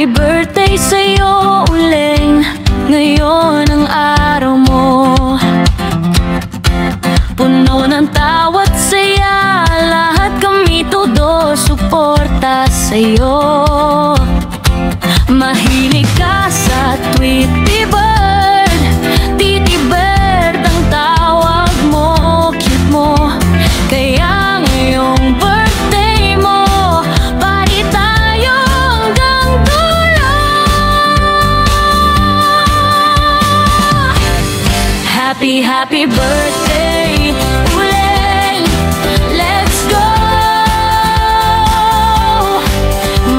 happy birthday sa'yo uling. Ngayon ang araw mo, puno ng tawa't saya. Lahat kami todo suporta sa'yo. Mahilig ka sa Tweety Bird, Titi Bird ang tawag mo, cute mo. Kaya ngayong birthday mo, party tayo hanggang dulo. Happy, happy birthday uling. Let's go.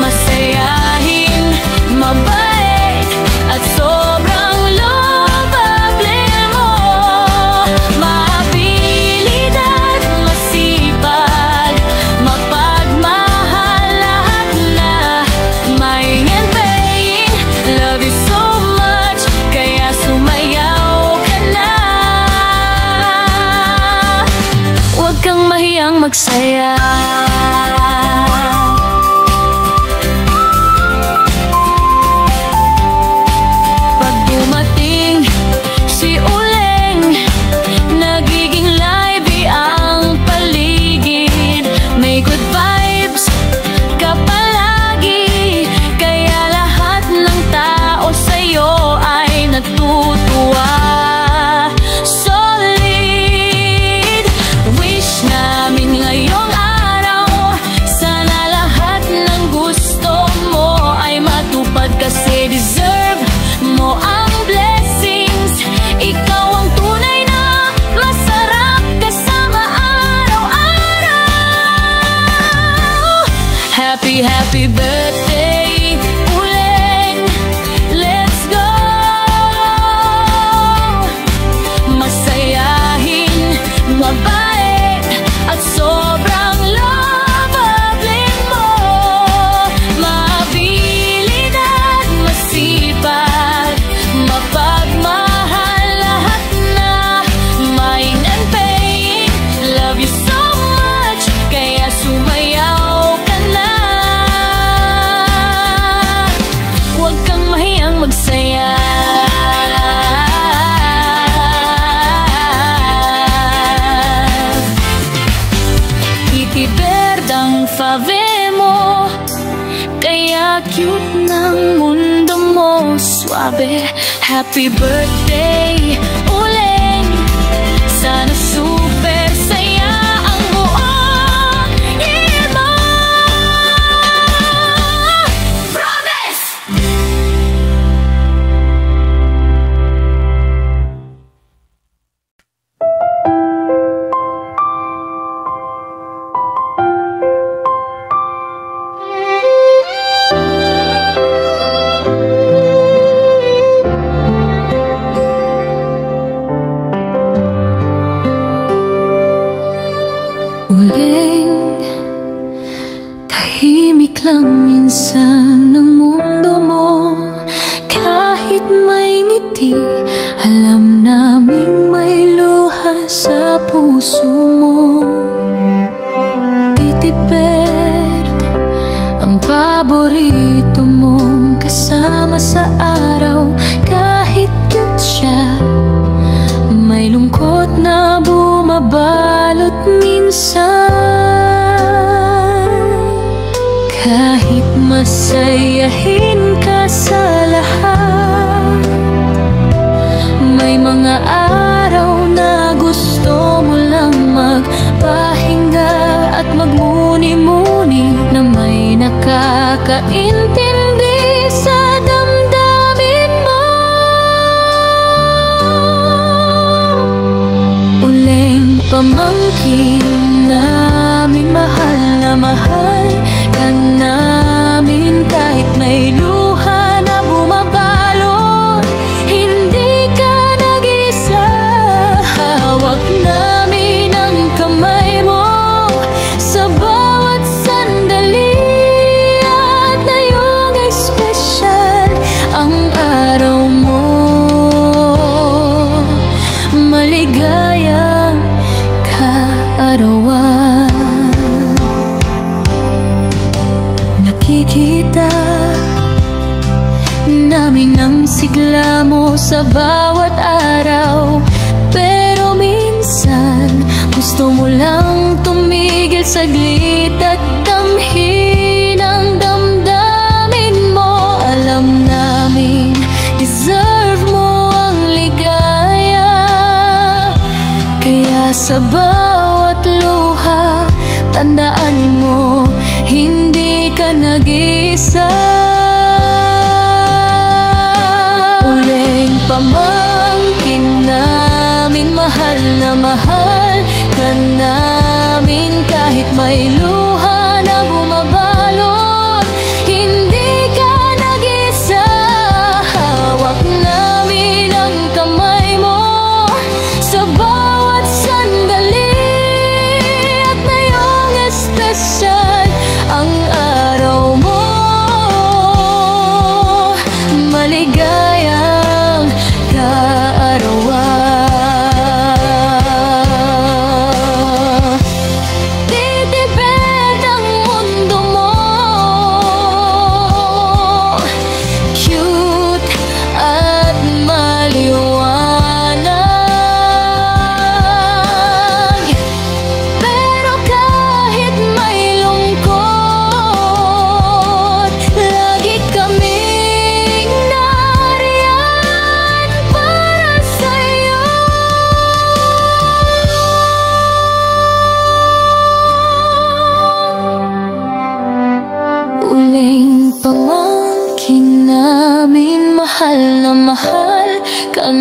Masayahin, mabait at sobrang lovable mo. Mabilid at masipag, mapagmahal lahat na. Maing and paying, love you so much, kaya sumayaw ka na. Huwag kang mahiyang magsaya. Pag dumating si uling, nagiging lively ang paligid. May good vibes ka palagi, kaya lahat ng tao sa'yo ay natutuwa. Solid, wish namin ngayong araw, sana lahat ng gusto mo ay matupad. Kasi deserve mo ang blessings, ikaw ang tunay na masarap kasama araw-araw. Happy, happy birthday uling. Let's go. Masayahin, mabait at sobrang lovable mo. Mabilid at masipag, mapagmahal lahat na. Maing and paying, love you so much, kaya sumayaw ka na. Huwag kang mahiyang magsaya. Titi Bird ang fave mo, kaya cute ng mundo mo. Suabe, happy birthday uling. Sana super saya ang buong year mo. Promise! Uling, tahimik lang minsan ang mundo mo. Kahit may ngiti, alam naming may luha sa puso mo. Titi Bird, ang paborito mong kasama sa araw. Kahit cute siya, may lungkot na bumabalot minsan. Kahit masayahin ka sa lahat, may mga araw na gusto mo lang magpahinga at magmuni-muni na may nakakaintindi sa damdamin mo. Uling, pamangkin namin, mahal na mahal ka namin. Kahit may luha na bumabalot, hindi ka nag-isa. Hawak namin ang kamay mo sa bawat sandali, at ngayong ay special ang araw mo. Maligayang kaarawan. sigla mo sa bawat araw. Pero minsan gusto mo lang tumigil saglit at damhin ang damdamin mo. Alam namin deserve mo ang ligaya, kaya sa bawat luha tandaan mo, hindi ka nag-isa. Uling pamangkin namin, mahal na mahal ka namin. Kahit may luha na bumabalot, hindi ka nag-isa. Hawak namin ang kamay mo sa bawat sandali, at ngayong espesyal ang araw mo. Maligayang kaarawan. Titipid ang mundo mo, cute at maliwanag. Pero kahit may lungkot, lagi kaming nariyan para sa'yo. Uling pamangkin namin, mahal na mahal ka